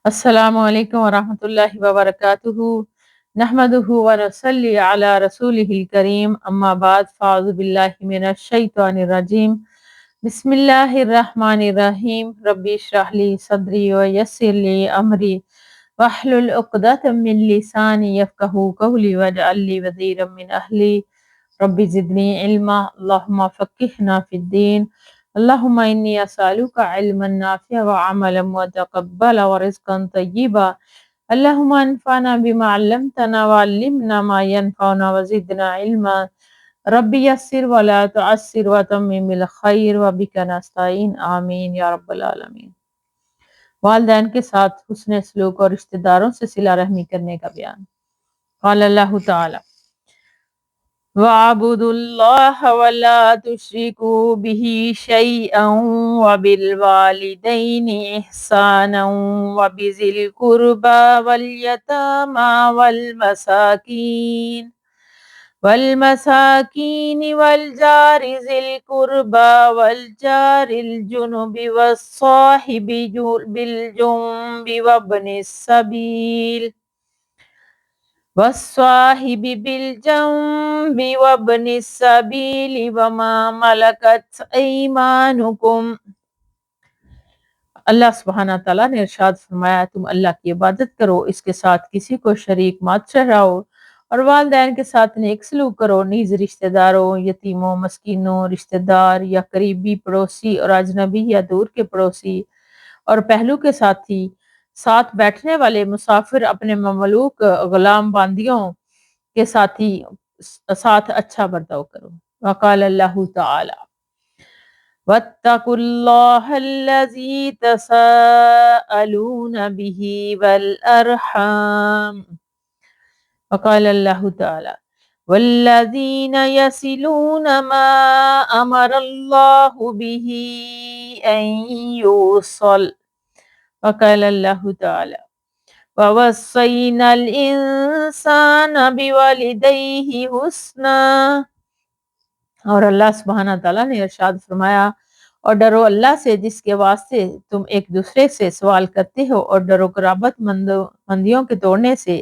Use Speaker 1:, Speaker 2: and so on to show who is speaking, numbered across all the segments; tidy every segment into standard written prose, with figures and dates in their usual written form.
Speaker 1: السلام علیکم ورحمۃ اللہ وبرکاتہ نحمدہ ونصلی علی رسولہ الکریم اما بعد فاعوذ باللہ من الشیطان الرجیم بسم اللہ الرحمن الرحیم ربی اشرح لی صدری ویسر لی امری واحلل عقدۃ من لسانی یفقہوا قولی واجعل لی وزیرا من اہلی ربی زدنی علما اللہم فقہنا فی الدین اللہم انی اسألک علما نافعا وعملا متقبلا ورزقا طیبا اللہم انفعنا بما علمتنا وعلمنا ما ینفعنا وزدنا علما ربی یسر ولا تعسر وتمم بالخیر وبک نستعین آمین یا رب العالمین۔ والدین کے ساتھ حسن سلوک اور رشتہ داروں سے صلہ رحمی کرنے کا بیان۔ قال اللہ تعالی وَاعْبُدُوا اللَّهَ وَلَا تُشْرِكُوا بِهِ شَيْئًا وَبِالْوَالِدَيْنِ إِحْسَانًا وَبِذِي الْقُرْبَى وَالْيَتَامَى وَالْمَسَاكِينِ وَالْجَارِ ذِي الْقُرْبَى وَالْجَارِ الْجُنُبِ وَالصَّاحِبِ بِالْجُنبِ والصاحب بالجنب وابن السبيل وما ملكت ایمانکم۔ اللہ سبحانہ تعالیٰ نے ارشاد فرمایا تم اللہ کی عبادت کرو، اس کے ساتھ کسی کو شریک مت ٹھہراؤ، اور والدین کے ساتھ نیک سلوک کرو، نیز رشتہ داروں، یتیموں، مسکینوں، رشتہ دار یا قریبی پڑوسی اور اجنبی یا دور کے پڑوسی اور پہلو کے ساتھی، ساتھ بیٹھنے والے مسافر، اپنے مملوک غلام باندیوں کے ساتھ اچھا برتاؤ کرو۔ وقال اللہ تعالی وَاتَّقُوا اللَّهَ الَّذِي تَسَاءَلُونَ بِهِ وَالْأَرْحَامَ۔ وقال اللہ تعالی وَالَّذِينَ يَصِلُونَ مَا أَمَرَ اللَّهُ بِهِ أَن يُوصَلَ۔ وقال اللہ تعالی وَوَصَّيْنَا الْإِنسَانَ بِوَالِدَيْهِ حُسْنًا۔ اور اللہ سبحانہ تعالیٰ نے ارشاد فرمایا اور ڈرو اللہ سے جس کے واسطے تم ایک دوسرے سے سوال کرتے ہو، اور ڈرو قرابت مندیوں کے توڑنے سے،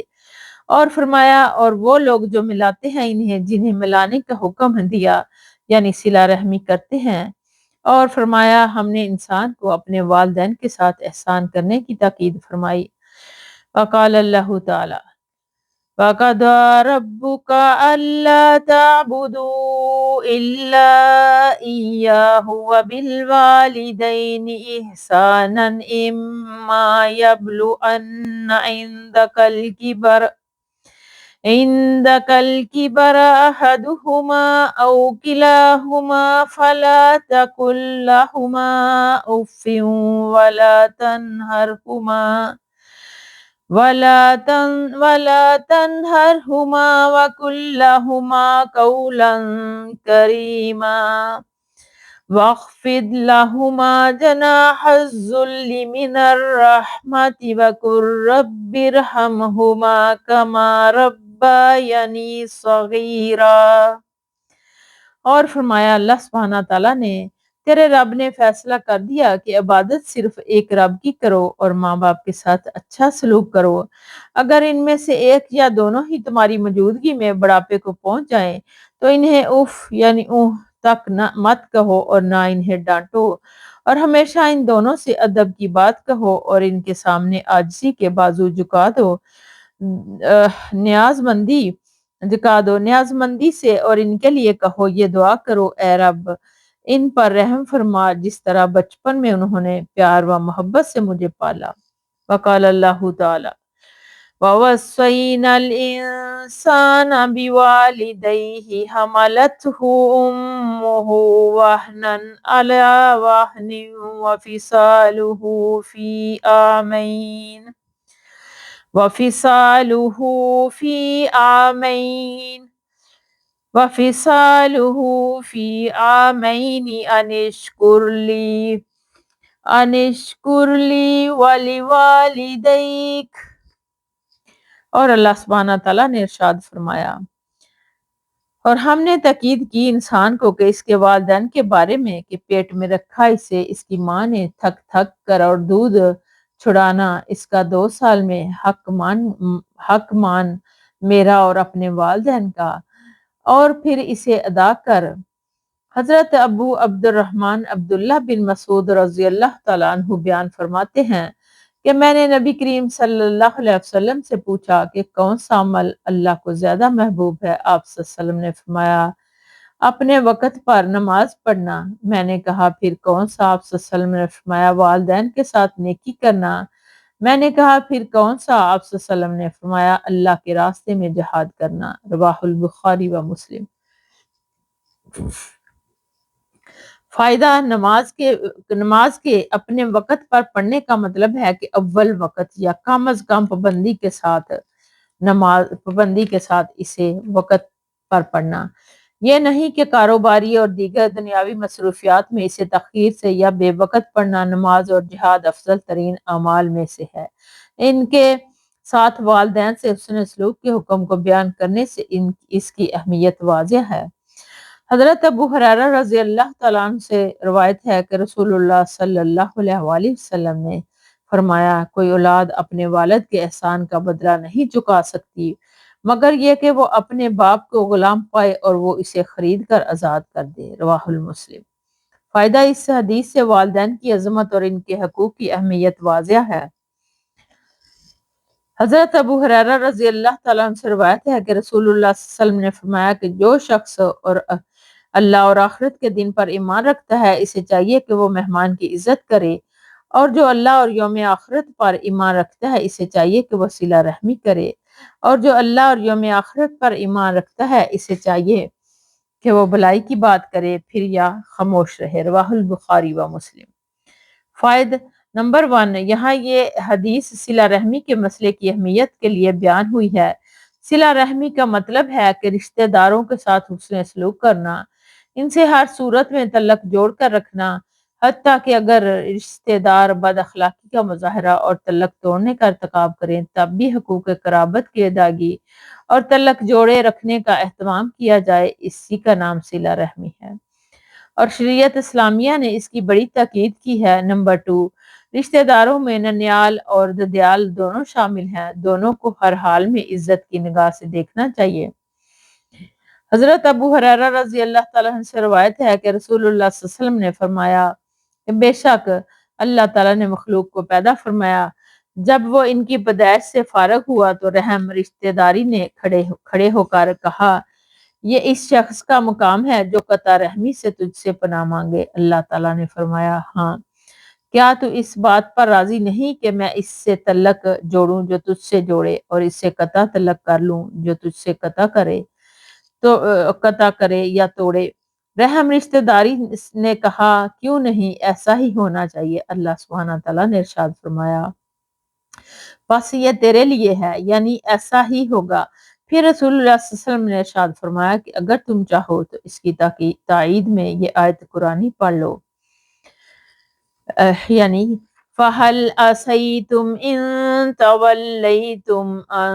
Speaker 1: اور فرمایا اور وہ لوگ جو ملاتے ہیں انہیں جنہیں ملانے کا حکم دیا یعنی صلہ رحمی کرتے ہیں، اور فرمایا ہم نے انسان کو اپنے والدین کے ساتھ احسان کرنے کی تاکید فرمائی۔ وقال اللہ تعالی وَقَضَىٰ رَبُّكَ أَلَّا تَعْبُدُوا إِلَّا إِيَّاهُ وَبِالْوَالِدَيْنِ إِحْسَانًا إِمَّا يَبْلُغَنَّ عندك الكبر أحدهما أو كلاهما فلا تقل لهما أف ولا تنهرهما وقل لهما قولا كريما واخفض لهما جناح الذل من الرحمة وقل رب ارحمهما كما ربياني صغيرا۔ اور فرمایا اللہ سبحانہ تعالیٰ نے تیرے رب نے فیصلہ کر دیا کہ عبادت صرف ایک رب کی کرو، اور ماں باپ کے ساتھ اچھا سلوک کرو۔ اگر ان میں سے ایک یا دونوں ہی تمہاری موجودگی میں بڑھاپے کو پہنچ جائیں تو انہیں اف یعنی اوہ تک مت کہو اور نہ انہیں ڈانٹو، اور ہمیشہ ان دونوں سے ادب کی بات کہو اور ان کے سامنے عاجزی کے بازو جھکا دو نیاز مندی سے، اور ان کے لیے کہو یہ دعا کرو اے رب ان پر رحم فرما جس طرح بچپن میں انہوں نے پیار و محبت سے مجھے پالا۔ وقال اللہ تعالی وَوَصَّيْنَا الْإِنسَانَ بِوَالِدَيْهِ حَمَلَتْهُ أُمُّهُ وَهْنًا عَلَى وَهْنٍ وَفِصَالُهُ فِي عَامَيْنِ أَنِ اشْكُرْ لِي وَلِوَالِدَيْكَ۔ اور اللہ سبحانہ تعالیٰ نے ارشاد فرمایا اور ہم نے تاکید کی انسان کو کہ اس کے والدین کے بارے میں کہ پیٹ میں رکھا اسے اس کی ماں نے تھک تھک کر اور دودھ چھڑانا، اس کا 2 سال میں حق مان میرا اور اپنے والدین کا، اور پھر اسے ادا کر۔ حضرت ابو عبد الرحمن عبداللہ بن مسعود رضی اللہ تعالیٰ عنہ بیان فرماتے ہیں کہ میں نے نبی کریم صلی اللہ علیہ وسلم سے پوچھا کہ کون سا عمل اللہ کو زیادہ محبوب ہے؟ آپ صلی اللہ علیہ وسلم نے فرمایا اپنے وقت پر نماز پڑھنا۔ میں نے کہا پھر کون سا؟ آپ صلی اللہ علیہ وسلم نے فرمایا والدین کے ساتھ نیکی کرنا۔ میں نے کہا پھر کون سا؟ آپ صلی اللہ علیہ وسلم نے فرمایا اللہ کے راستے میں جہاد کرنا۔ رواہ البخاری و مسلم۔ فائدہ نماز کے اپنے وقت پر پڑھنے کا مطلب ہے کہ اول وقت یا کم از کم پابندی کے ساتھ اسے وقت پر پڑھنا، یہ نہیں کہ کاروباری اور دیگر دنیاوی مصروفیات میں اسے تاخیر سے یا بے وقت پڑھنا۔ نماز اور جہاد افضل ترین اعمال میں سے ہے۔ ان کے ساتھ والدین سے حسن سلوک کے حکم کو بیان کرنے سے اس کی اہمیت واضح ہے۔ حضرت ابو ہریرہ رضی اللہ تعالیٰ عنہ سے روایت ہے کہ رسول اللہ صلی اللہ علیہ وآلہ وسلم نے فرمایا کوئی اولاد اپنے والد کے احسان کا بدلہ نہیں چکا سکتی مگر یہ کہ وہ اپنے باپ کو غلام پائے اور وہ اسے خرید کر آزاد کر دے۔ رواہ المسلم۔ فائدہ اس حدیث سے والدین کی عظمت اور ان کے حقوق کی اہمیت واضح ہے۔ حضرت ابو ہریرہ رضی اللہ تعالیٰ عنہ سے روایت ہے کہ رسول اللہ صلی اللہ علیہ وسلم نے فرمایا کہ جو شخص اور اللہ اور آخرت کے دن پر ایمان رکھتا ہے اسے چاہیے کہ وہ مہمان کی عزت کرے، اور جو اللہ اور یوم آخرت پر ایمان رکھتا ہے اسے چاہیے کہ وہ صلہ رحمی کرے، اور جو اللہ اور یوم آخرت پر ایمان رکھتا ہے اسے چاہیے کہ وہ بھلائی کی بات کرے پھر یا خاموش رہے۔ رواہ البخاری و مسلم۔ فائد نمبر 1، یہاں یہ حدیث صلہ رحمی کے مسئلے کی اہمیت کے لیے بیان ہوئی ہے۔ صلہ رحمی کا مطلب ہے کہ رشتہ داروں کے ساتھ حسن سلوک کرنا، ان سے ہر صورت میں تعلق جوڑ کر رکھنا، حتیٰ کہ اگر رشتہ دار بد اخلاقی کا مظاہرہ اور تعلق توڑنے کا ارتکاب کریں تب بھی حقوق قرابت کی ادائیگی اور تعلق جوڑے رکھنے کا اہتمام کیا جائے، اسی کا نام صلہ رحمی ہے، اور شریعت اسلامیہ نے اس کی بڑی تاکید کی ہے۔ نمبر 2، رشتہ داروں میں ننیال اور ددیال دونوں شامل ہیں، دونوں کو ہر حال میں عزت کی نگاہ سے دیکھنا چاہیے۔ حضرت ابو ہریرہ رضی اللہ تعالیٰ عنہ سے روایت ہے کہ رسول اللہ صلی اللہ علیہ وسلم نے فرمایا کہ بے شک اللہ تعالیٰ نے مخلوق کو پیدا فرمایا، جب وہ ان کی پیدائش سے فارغ ہوا تو رحم رشتہ داری نے کھڑے ہو کر کہا یہ اس شخص کا مقام ہے جو قطع رحمی سے تجھ سے پناہ مانگے۔ اللہ تعالیٰ نے فرمایا ہاں، کیا تو اس بات پر راضی نہیں کہ میں اس سے تعلق جوڑوں جو تجھ سے جوڑے اور اس سے قطع تعلق کر لوں جو تجھ سے قطع کرے یا توڑے؟ رحم رشتہ داری نے کہا کیوں نہیں، ایسا ہی ہونا چاہیے۔ اللہ سبحانہ تعالیٰ نے ارشاد فرمایا بس یہ تیرے لیے ہے، یعنی ایسا ہی ہوگا۔ پھر رسول اللہ صلی اللہ علیہ وسلم نے ارشاد فرمایا کہ اگر تم چاہو تو اس کی تائید میں یہ آیت قرآنی پڑھ لو، یعنی فَهَلْ عَصَيْتُمْ إِن تَوَلَّيْتُمْ أَن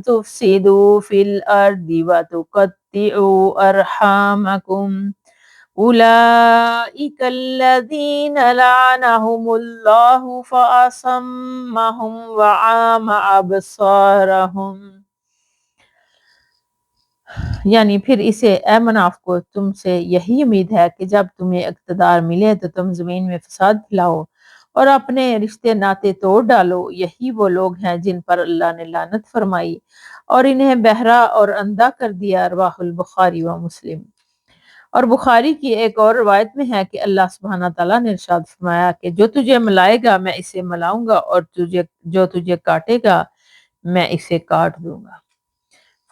Speaker 1: تُفْسِدُوا فِي الْأَرْضِ وَتُقَطِّعُوا أَرْحَامَكُمْ أُولَئِكَ الَّذِينَ لَعَنَهُمُ اللَّهُ فَأَصَمَّهُمْ وَأَعْمَى أَبْصَارَهُمْ۔ یعنی پھر اسے اے منافقو تم سے یہی امید ہے کہ جب تمہیں اقتدار ملے تو تم زمین میں فساد پھیلاؤ اور اپنے رشتے ناطے توڑ ڈالو، یہی وہ لوگ ہیں جن پر اللہ نے لعنت فرمائی اور انہیں بہرا اور اندھا کر دیا۔ رواہ البخاری و مسلم۔ اور بخاری کی ایک اور روایت میں ہے کہ اللہ سبحانہ تعالیٰ نے ارشاد فرمایا کہ جو تجھے ملائے گا میں اسے ملاؤں گا اور جو تجھے کاٹے گا میں اسے کاٹ دوں گا۔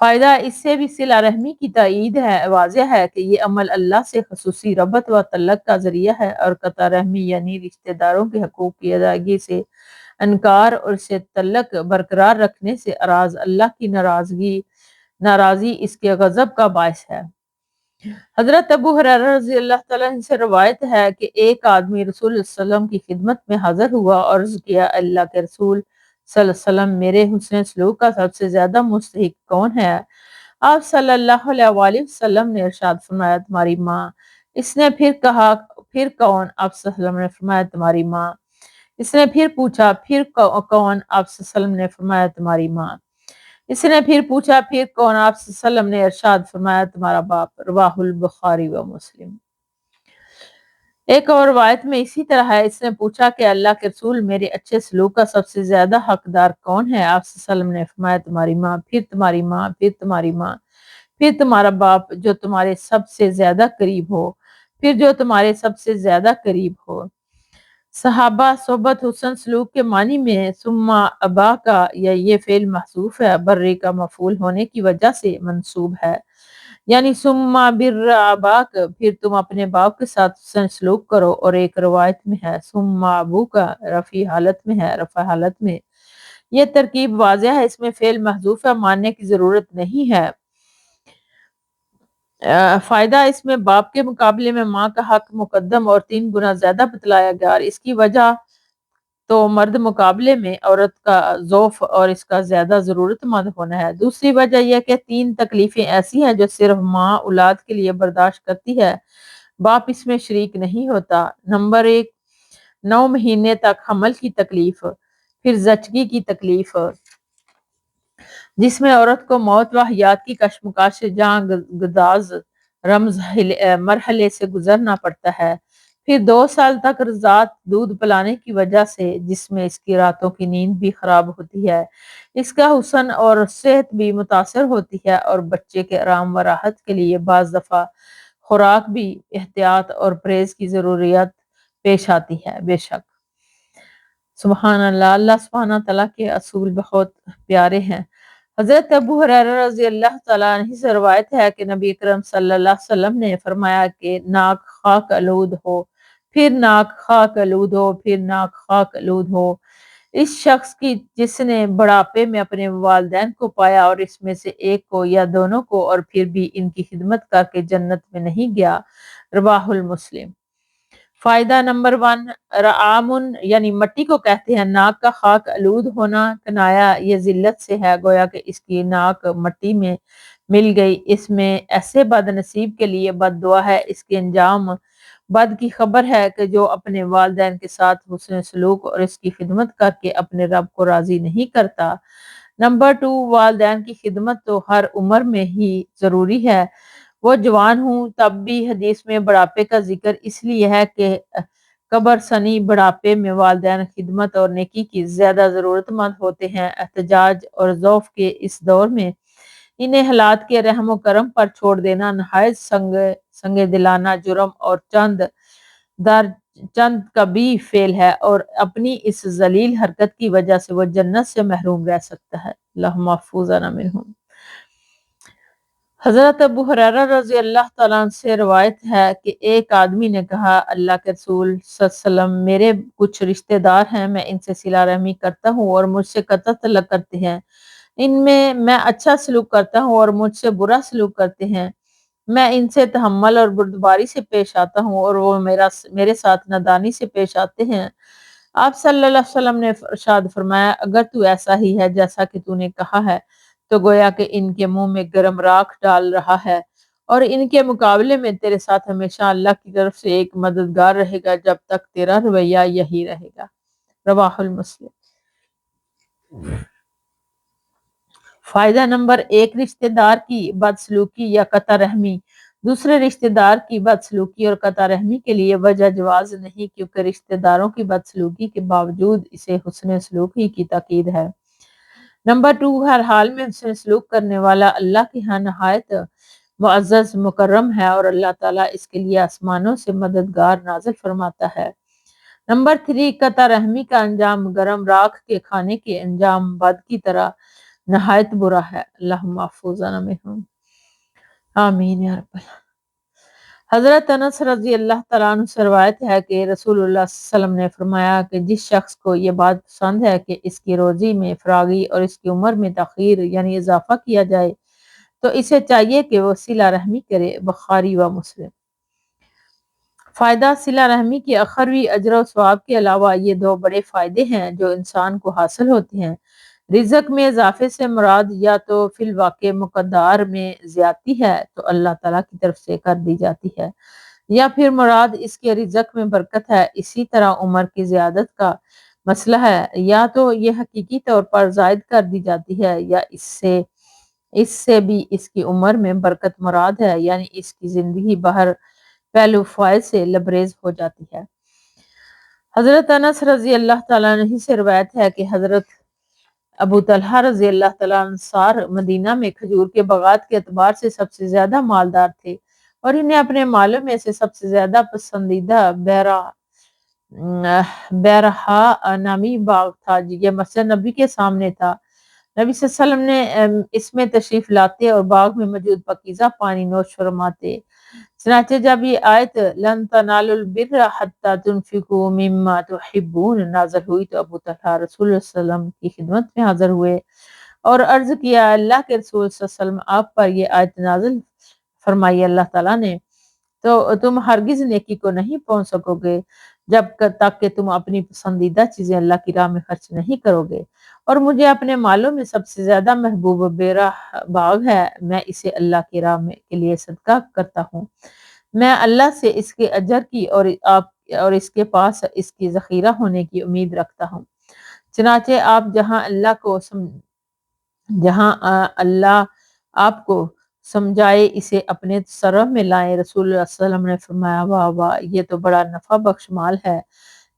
Speaker 1: فائدہ اس سے بھی صلہ رحمی کی تائید ہے، واضح ہے کہ یہ عمل اللہ سے خصوصی ربط و تعلق کا ذریعہ ہے، اور قطع رحمی یعنی رشتہ داروں کے حقوق کی ادائیگی سے انکار اور اسے تعلق برقرار رکھنے سے اراض اللہ کی ناراضی اس کے غضب کا باعث ہے۔ حضرت ابو ہریرہ رضی اللہ تعالیٰ عنہ سے روایت ہے کہ ایک آدمی رسول اللہ صلی اللہ علیہ وسلم کی خدمت میں حاضر ہوا اور عرض کیا اللہ کے رسول صلی اللہ علیہ وسلم میرے حسن سلوک کا سب سے زیادہ مستحق کون ہے؟ آپ صلی اللہ علیہ وآلہ وسلم نے ارشاد فرمایا تمہاری ماں۔ اس نے پھر کہا پھر کون؟ آپ صلی اللہ علیہ وسلم نے فرمایا تمہاری ماں۔ اس نے پھر پوچھا پھر کون؟ آپ صلی اللہ علیہ وسلم نے فرمایا تمہاری ماں۔ اس نے پھر پوچھا پھر کون؟ آپ صلی اللہ علیہ وسلم نے ارشاد فرمایا تمہارا باپ۔ رواہ البخاری و مسلم۔ ایک اور روایت میں اسی طرح ہے، اس نے پوچھا کہ اللہ کے رسول میرے اچھے سلوک کا سب سے زیادہ حقدار کون ہے؟ آپ صلی اللہ علیہ وسلم نے فرمایا تمہاری ماں، پھر تمہاری ماں، پھر تمہاری ماں، پھر تمہارا باپ جو تمہارے سب سے زیادہ قریب ہو، پھر جو تمہارے سب سے زیادہ قریب ہو۔ صحابہ صحبت حسن سلوک کے معنی میں ثم ابا کا یا یہ فعل محذوف ہے، برے کا مفعول ہونے کی وجہ سے منصوب ہے، یعنی ثم بر اباک، پھر تم اپنے باپ کے ساتھ حسن سلوک کرو، اور ایک روایت میں ہے ثم ابو کا، رفع حالت میں ہے، رفع حالت میں۔ یہ ترکیب واضح ہے، اس میں فعل محذوف ہے، ماننے کی ضرورت نہیں ہے۔ فائدہ، اس میں باپ کے مقابلے میں ماں کا حق مقدم اور 3 گنا زیادہ بتلایا گیا، اور اس کی وجہ تو مرد مقابلے میں عورت کا ضعف اور اس کا زیادہ ضرورت مند ہونا ہے۔ دوسری وجہ یہ کہ 3 تکلیفیں ایسی ہیں جو صرف ماں اولاد کے لیے برداشت کرتی ہے، باپ اس میں شریک نہیں ہوتا۔ نمبر 1، 9 مہینے تک حمل کی تکلیف، پھر زچگی کی تکلیف جس میں عورت کو موت و حیات کی کشمکش جاں گداز رمز مرحلے سے گزرنا پڑتا ہے، پھر 2 سال تک رضاعت دودھ پلانے کی وجہ سے جس میں اس کی راتوں کی نیند بھی خراب ہوتی ہے، اس کا حسن اور صحت بھی متاثر ہوتی ہے، اور بچے کے آرام و راحت کے لیے بعض دفعہ خوراک بھی احتیاط اور پرہیز کی ضروریات پیش آتی ہے۔ بے شک سبحان اللہ، اللہ سبحانہ تعالیٰ کے اصول بہت پیارے ہیں۔ حضرت ابو ہریرہ رضی اللہ تعالیٰ عنہ سے روایت ہے کہ نبی اکرم صلی اللہ علیہ وسلم نے فرمایا کہ ناک خاک آلود ہو، پھر ناک خاک آلود ہو، پھر ناک خاک آلود ہو اس شخص کی جس نے بڑھاپے میں اپنے والدین کو پایا اور اس میں سے ایک کو یا دونوں کو، اور پھر بھی ان کی خدمت کر کے جنت میں نہیں گیا۔ رواہ المسلم۔ فائدہ نمبر 1، رعامن یعنی مٹی کو کہتے ہیں، ناک کا خاک آلود ہونا کنایا یہ ذلت سے ہے، گویا کہ اس کی ناک مٹی میں مل گئی، اس میں ایسے بد نصیب کے لیے بد دعا ہے، اس کے انجام بد کی خبر ہے کہ جو اپنے والدین کے ساتھ حسن سلوک اور اس کی خدمت کر کے اپنے رب کو راضی نہیں کرتا۔ نمبر 2، والدین کی خدمت تو ہر عمر میں ہی ضروری ہے، وہ جوان ہوں تب بھی۔ حدیث میں بڑھاپے کا ذکر اس لیے ہے کہ قبر سنی بڑھاپے میں والدین خدمت اور نیکی کی زیادہ ضرورت مند ہوتے ہیں۔ احتجاج اور ضعف کے اس دور میں انہیں حالات کے رحم و کرم پر چھوڑ دینا نہایت سنگ دلانہ جرم اور چند کبھی فعل ہے، اور اپنی اس ذلیل حرکت کی وجہ سے وہ جنت سے محروم رہ سکتا ہے۔ اللہ محفوظنا منہم۔ حضرت ابو ہریرہ رضی اللہ تعالیٰ عنہ سے روایت ہے کہ ایک آدمی نے کہا، اللہ کے رسول صلی اللہ علیہ وسلم میرے کچھ رشتہ دار ہیں، میں ان سے صلہ رحمی کرتا ہوں اور مجھ سے قطع طلب کرتے ہیں، ان میں اچھا سلوک کرتا ہوں اور مجھ سے برا سلوک کرتے ہیں، میں ان سے تحمل اور بردباری سے پیش آتا ہوں اور وہ میرے ساتھ نادانی سے پیش آتے ہیں۔ آپ صلی اللہ علیہ وسلم نے ارشاد فرمایا، اگر تو ایسا ہی ہے جیسا کہ تو نے کہا ہے تو گویا کہ ان کے منہ میں گرم راکھ ڈال رہا ہے، اور ان کے مقابلے میں تیرے ساتھ ہمیشہ اللہ کی طرف سے ایک مددگار رہے گا جب تک تیرا رویہ یہی رہے گا۔ رواہ المسلم۔ فائدہ نمبر 1، رشتہ دار کی بدسلوکی یا قطع رحمی دوسرے رشتہ دار کی بدسلوکی اور قطع رحمی کے لیے وجہ جواز نہیں، کیونکہ رشتہ داروں کی بدسلوکی کے باوجود اسے حسن سلوکی کی تاکید ہے۔ نمبر 2، ہر حال میں حسن سلوک کرنے والا اللہ کے ہاں نہایت معزز مکرم ہے، اور اللہ تعالیٰ اس کے لیے آسمانوں سے مددگار نازل فرماتا ہے۔ نمبر 3، قطع رحمی کا انجام گرم راکھ کے کھانے کے انجام بد کی طرح نہایت برا ہے۔ اللہ محفوظنا منہم۔ آمین یا رب العالمین۔ حضرت انس رضی اللہ تعالیٰ عنہ سے روایت ہے کہ رسول اللہ صلی اللہ علیہ وسلم نے فرمایا کہ جس شخص کو یہ بات پسند ہے کہ اس کی روزی میں فراغی اور اس کی عمر میں تاخیر یعنی اضافہ کیا جائے تو اسے چاہیے کہ وہ صلہ رحمی کرے۔ بخاری و مسلم۔ فائدہ، صلہ رحمی کے اخروی اجر و ثواب کے علاوہ یہ 2 بڑے فائدے ہیں جو انسان کو حاصل ہوتے ہیں۔ رزق میں اضافے سے مراد یا تو فی الواقع مقدار میں زیادتی ہے تو اللہ تعالیٰ کی طرف سے کر دی جاتی ہے، یا پھر مراد اس کے رزق میں برکت ہے۔ اسی طرح عمر کی زیادت کا مسئلہ ہے، یا تو یہ حقیقی طور پر زائد کر دی جاتی ہے یا اس سے بھی اس کی عمر میں برکت مراد ہے، یعنی اس کی زندگی باہر پہلو فوائد سے لبریز ہو جاتی ہے۔ حضرت انس رضی اللہ تعالیٰ عنہ سے روایت ہے کہ حضرت ابو طلحہ رضی اللہ تعالیٰ انصار مدینہ میں کھجور کے باغات کے اعتبار سے سب سے زیادہ مالدار تھے، اور انہیں اپنے مالوں میں سے سب سے زیادہ پسندیدہ بیرہا نامی باغ تھا، یہ مسجد نبی کے سامنے تھا۔ نبی صلی اللہ علیہ وسلم نے اس میں تشریف لاتے اور باغ میں موجود پاکیزہ پانی نوش فرماتے۔ چنانچہ جب یہ آیت لن تنالوا البر حتی تنفقوا مما تحبون نازل ہوئی تو ابو طلحہ رسول اللہ صلی اللہ علیہ وسلم کی خدمت میں حاضر ہوئے اور عرض کیا، اللہ کے رسول صلی اللہ علیہ وسلم، آپ پر یہ آیت نازل فرمائی اللہ تعالیٰ نے تو تم ہرگز نیکی کو نہیں پہنچ سکو گے جب تک کہ تم اپنی پسندیدہ چیزیں اللہ کی راہ میں خرچ نہیں کرو گے، اور مجھے اپنے مالوں میں سب سے زیادہ محبوب بیرہ باغ ہے، میں اسے اللہ کی راہ میں کے لیے صدقہ کرتا ہوں، میں اللہ سے اس کے اجر کی اور اس کے پاس اس کی ذخیرہ ہونے کی امید رکھتا ہوں۔ چنانچہ جہاں اللہ آپ کو سمجھائے اسے اپنے تصرف میں لائیں۔ رسول اللہ صلی اللہ علیہ وسلم نے فرمایا، واہ واہ، یہ تو بڑا نفع بخش مال ہے،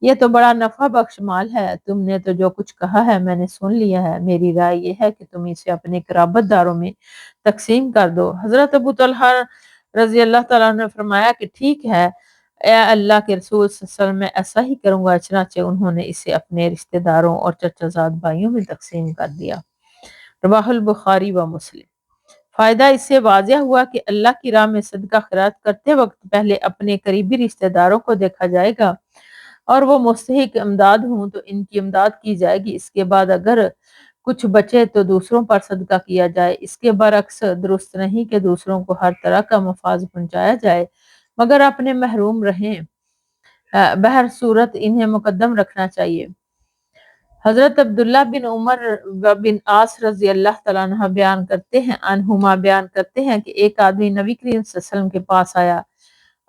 Speaker 1: یہ تو بڑا نفع بخش مال ہے، تم نے تو جو کچھ کہا ہے میں نے سن لیا ہے، میری رائے یہ ہے کہ تم اسے اپنے قرابت داروں میں تقسیم کر دو۔ حضرت ابو طلحہ رضی اللہ تعالیٰ عنہ نے فرمایا کہ ٹھیک ہے اے اللہ کے رسول صلی اللہ علیہ وسلم، میں ایسا ہی کروں گا۔ چنانچہ انہوں نے اسے اپنے رشتہ داروں اور چچا زاد بھائیوں میں تقسیم کر دیا۔ رواہ البخاری و مسلم۔ فائدہ اس سے واضح ہوا کہ اللہ کی راہ میں صدقہ خیرات کرتے وقت پہلے اپنے قریبی رشتہ داروں کو دیکھا جائے گا، اور وہ مستحق امداد ہوں تو ان کی امداد کی جائے گی، اس کے بعد اگر کچھ بچے تو دوسروں پر صدقہ کیا جائے۔ اس کے برعکس درست نہیں کہ دوسروں کو ہر طرح کا مفاد پہنچایا جائے مگر اپنے محروم رہیں، بہر صورت انہیں مقدم رکھنا چاہیے۔ حضرت عبداللہ بن عمر بن عاص رضی اللہ تعالیٰ عنہ بیان کرتے ہیں کہ ایک آدمی نبی کریم صلی اللہ علیہ وسلم کے پاس آیا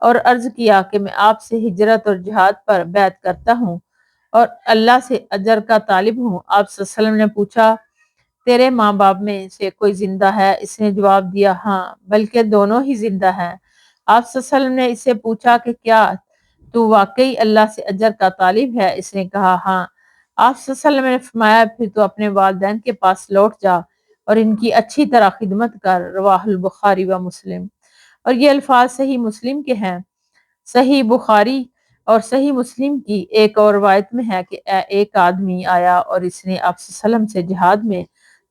Speaker 1: اور عرض کیا کہ میں آپ سے ہجرت اور جہاد پر بیعت کرتا ہوں اور اللہ سے اجر کا طالب ہوں۔ آپ صلی اللہ علیہ وسلم نے پوچھا، تیرے ماں باپ میں سے کوئی زندہ ہے؟ اس نے جواب دیا، ہاں، بلکہ دونوں ہی زندہ ہیں۔ آپ صلی اللہ علیہ وسلم نے اس سے پوچھا کہ کیا تو واقعی اللہ سے اجر کا طالب ہے؟ اس نے کہا، ہاں۔ آپ صلی اللہ علیہ وسلم نے فرمایا، پھر تو اپنے والدین کے پاس لوٹ جا اور ان کی اچھی طرح خدمت کر۔ رواہ البخاری و مسلم۔ اور یہ الفاظ صحیح مسلم کے ہیں۔ صحیح بخاری اور صحیح مسلم کی ایک اور روایت میں ہے کہ ایک آدمی آیا اور اس نے آپ صلی اللہ علیہ وسلم سے جہاد میں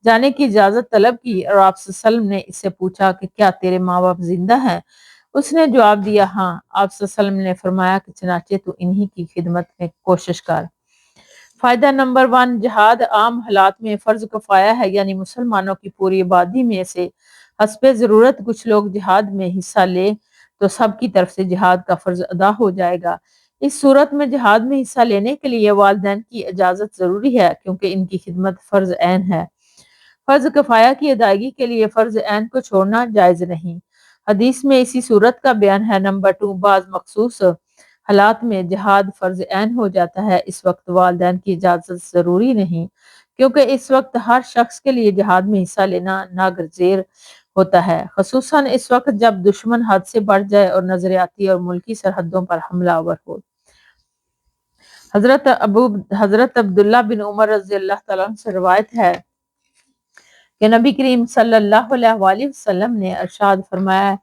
Speaker 1: جانے کی اجازت طلب کی، اور آپ صلی اللہ علیہ وسلم نے اس سے پوچھا کہ کیا تیرے ماں باپ زندہ ہیں؟ اس نے جواب دیا، ہاں۔ آپ صلی اللہ علیہ وسلم نے فرمایا کہ چنانچہ تو انہی کی خدمت میں کوشش کر۔ فائدہ نمبر 1، جہاد عام حالات میں فرض کفایہ ہے، یعنی مسلمانوں کی پوری آبادی میں سے حسب ضرورت کچھ لوگ جہاد میں حصہ لے تو سب کی طرف سے جہاد کا فرض ادا ہو جائے گا۔ اس صورت میں جہاد میں حصہ لینے کے لیے والدین کی اجازت ضروری ہے، کیونکہ ان کی خدمت فرض عین ہے۔ فرض کفایہ کی ادائیگی کے لیے فرض عین کو چھوڑنا جائز نہیں۔ حدیث میں اسی صورت کا بیان ہے۔ نمبر 2، بعض مخصوص حالات میں جہاد فرض عین ہو جاتا ہے، اس وقت والدین کی اجازت ضروری نہیں، کیونکہ اس وقت ہر شخص کے لیے جہاد میں حصہ لینا ناگزیر ہوتا ہے، خصوصاً اس وقت جب دشمن حد سے بڑھ جائے اور نظریاتی اور ملکی سرحدوں پر حملہ آور ہو۔ حضرت عبداللہ بن عمر رضی اللہ تعالیٰ عنہ سے روایت ہے کہ نبی کریم صلی اللہ علیہ وآلہ وسلم نے ارشاد فرمایا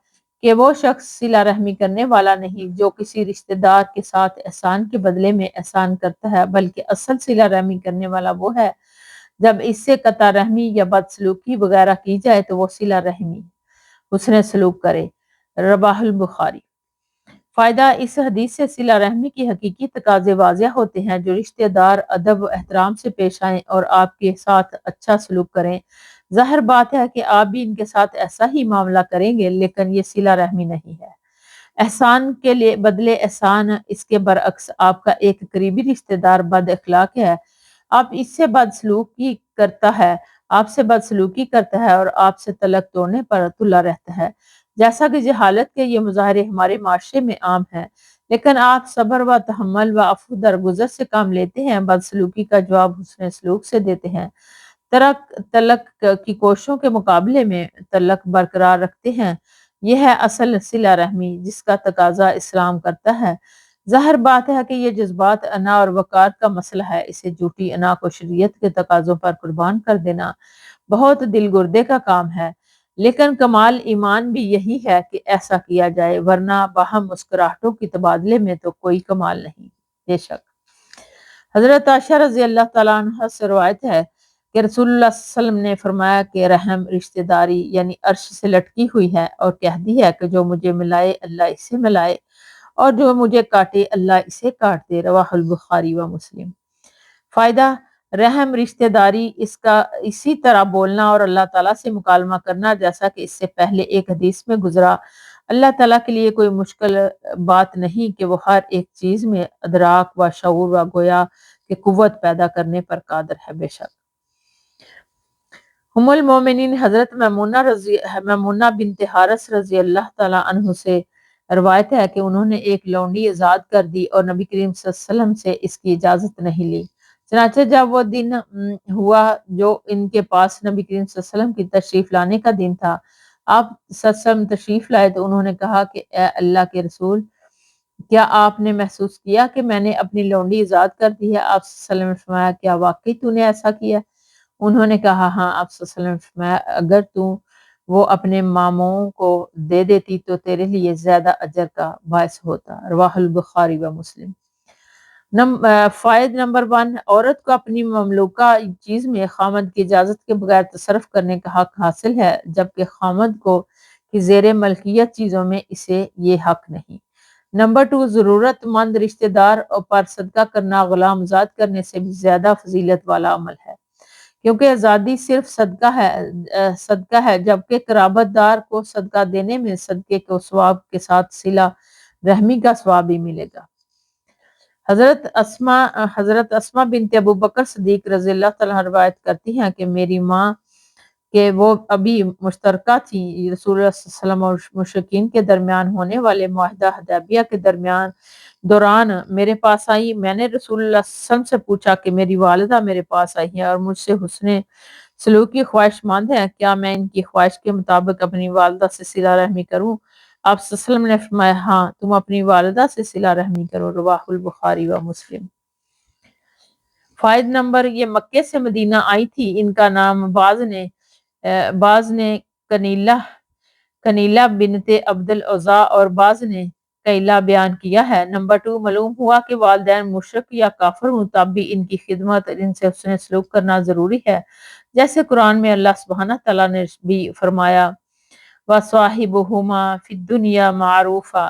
Speaker 1: کہ وہ شخص صلہ رحمی کرنے والا نہیں جو کسی رشتہ دار کے ساتھ احسان کے بدلے میں احسان کرتا ہے، بلکہ اصل صلہ رحمی کرنے والا وہ ہے جب اس سے قطع رحمی یا بدسلوکی وغیرہ کی جائے تو وہ صلہ رحمی حسن سلوک کرے۔ رواہ البخاری۔ فائدہ، اس حدیث سے صلہ رحمی کی حقیقی تقاضے واضح ہوتے ہیں۔ جو رشتہ دار ادب و احترام سے پیش آئیں اور آپ کے ساتھ اچھا سلوک کریں، ظاہر بات ہے کہ آپ بھی ان کے ساتھ ایسا ہی معاملہ کریں گے، لیکن یہ صلہ رحمی نہیں ہے۔ احسان کے لیے بدلے احسان، اس کے برعکس آپ کا ایک قریبی رشتہ دار بد اخلاق ہے، آپ سے بدسلوکی کرتا ہے اور آپ سے تعلق توڑنے پر تلا رہتا ہے، جیسا کہ جہالت کے یہ مظاہرے ہمارے معاشرے میں عام ہیں۔ لیکن آپ صبر و تحمل و عفو درگزر سے کام لیتے ہیں، بدسلوکی کا جواب حسن سلوک سے دیتے ہیں، تلک کی کوششوں کے مقابلے میں تلک برقرار رکھتے ہیں۔ یہ ہے اصل صلہ رحمی جس کا تقاضا اسلام کرتا ہے۔ ظاہر بات ہے کہ یہ جذبات انا اور وقار کا مسئلہ ہے، اسے جھوٹی انا کو شریعت کے تقاضوں پر قربان کر دینا بہت دل گردے کا کام ہے، لیکن کمال ایمان بھی یہی ہے کہ ایسا کیا جائے، ورنہ باہم مسکراہٹوں کی تبادلے میں تو کوئی کمال نہیں۔ بے شک حضرت عائشہ رضی اللہ تعالیٰ عنہ سے روایت ہے کہ رسول اللہ صلی اللہ علیہ وسلم نے فرمایا کہ رحم رشتہ داری یعنی عرش سے لٹکی ہوئی ہے اور کہتی ہے کہ جو مجھے ملائے اللہ اسے ملائے اور جو مجھے کاٹے اللہ اسے کاٹ دے، رواہ البخاری و مسلم۔ فائدہ، رحم رشتہ داری اسی طرح بولنا اور اللہ تعالیٰ سے مکالمہ کرنا جیسا کہ اس سے پہلے ایک حدیث میں گزرا۔ اللہ تعالیٰ کے لیے کوئی مشکل بات نہیں کہ وہ ہر ایک چیز میں ادراک و شعور و گویا کہ قوت پیدا کرنے پر قادر ہے۔ بے شک ام المومنین حضرت میمونہ بنت حارث رضی اللہ تعالیٰ عنہ سے روایت ہے کہ انہوں نے ایک لونڈی آزاد کر دی اور نبی کریم صلی اللہ علیہ وسلم سے اس کی اجازت نہیں لی۔ چنانچہ جب وہ دن ہوا جو ان کے پاس نبی کریم صلی اللہ علیہ وسلم کی تشریف لانے کا دن تھا، آپ صلی اللہ علیہ وسلم تشریف لائے تو انہوں نے کہا کہ اے اللہ کے رسول، کیا آپ نے محسوس کیا کہ میں نے اپنی لونڈی آزاد کر دی ہے؟ آپ صلی اللہ علیہ وسلم نے فرمایا کیا واقعی تو نے ایسا کیا؟ انہوں نے کہا ہاں۔ آپ صلی اللہ علیہ وسلم نے فرمایا اگر تو وہ اپنے ماموں کو دے دیتی تو تیرے لیے زیادہ اجر کا باعث ہوتا، رواہ البخاری و مسلم۔ فائد نمبر 1، عورت کو اپنی مملوکہ چیز میں خامد کی اجازت کے بغیر تصرف کرنے کا حق حاصل ہے، جبکہ خامد کو کی زیر ملکیت چیزوں میں اسے یہ حق نہیں۔ نمبر 2، ضرورت مند رشتہ دار پر صدقہ کرنا غلام آزاد کرنے سے بھی زیادہ فضیلت والا عمل ہے، کیونکہ آزادی صرف صدقہ ہے جبکہ قرابت دار کو صدقہ دینے میں صدقے کو ثواب کے ساتھ صلہ رحمی کا ثواب بھی ملے گا۔ حضرت اسما بنت ابو بکر صدیق رضی اللہ تعالیٰ روایت کرتی ہیں کہ میری ماں کہ وہ ابھی مشترکہ تھی رسول اللہ صلی اللہ علیہ وسلم اور مشرکین کے درمیان ہونے والے معاہدہ حدیبیہ کے دوران میرے پاس آئی۔ میں نے رسول اللہ صلی اللہ علیہ وسلم سے پوچھا کہ میری والدہ میرے پاس آئی ہیں اور مجھ سے حسن سلوک کی خواہش مند ہے، کیا میں ان کی خواہش کے مطابق اپنی والدہ سے صلہ رحمی کروں؟ آپ صلی اللہ علیہ وسلم نے فرمایا ہاں، تم اپنی والدہ سے صلہ رحمی کرو، رواہ البخاری و مسلم۔ فائد نمبر، یہ مکے سے مدینہ آئی تھی، ان کا نام بعض نے کنیلہ بنت عبد العزا اور بعض نے کیلا بیان کیا ہے۔ نمبر 2، معلوم ہوا کہ والدین مشرک یا کافر ہوں تب بھی ان کی خدمت اور ان سے حسن سلوک کرنا ضروری ہے، جیسے قرآن میں اللہ سبحانہ تعالیٰ نے بھی فرمایا وَصَاحِبُهُمَا فِي الدُّنْيَا مَعْرُوفًا،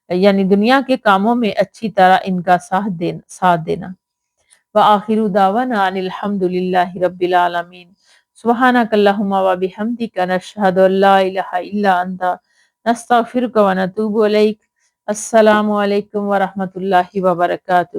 Speaker 1: یعنی دنیا کے کاموں میں اچھی طرح ان کا ساتھ دینا۔ وآخر دعوانا ان الحمد للہ رب العالمین، سبحانک اللہم وبحمدک، نشہد ان لا الہ الا انت، نستغفرک ونتوب الیک۔ السلام علیکم ورحمۃ اللہ وبرکاتہ۔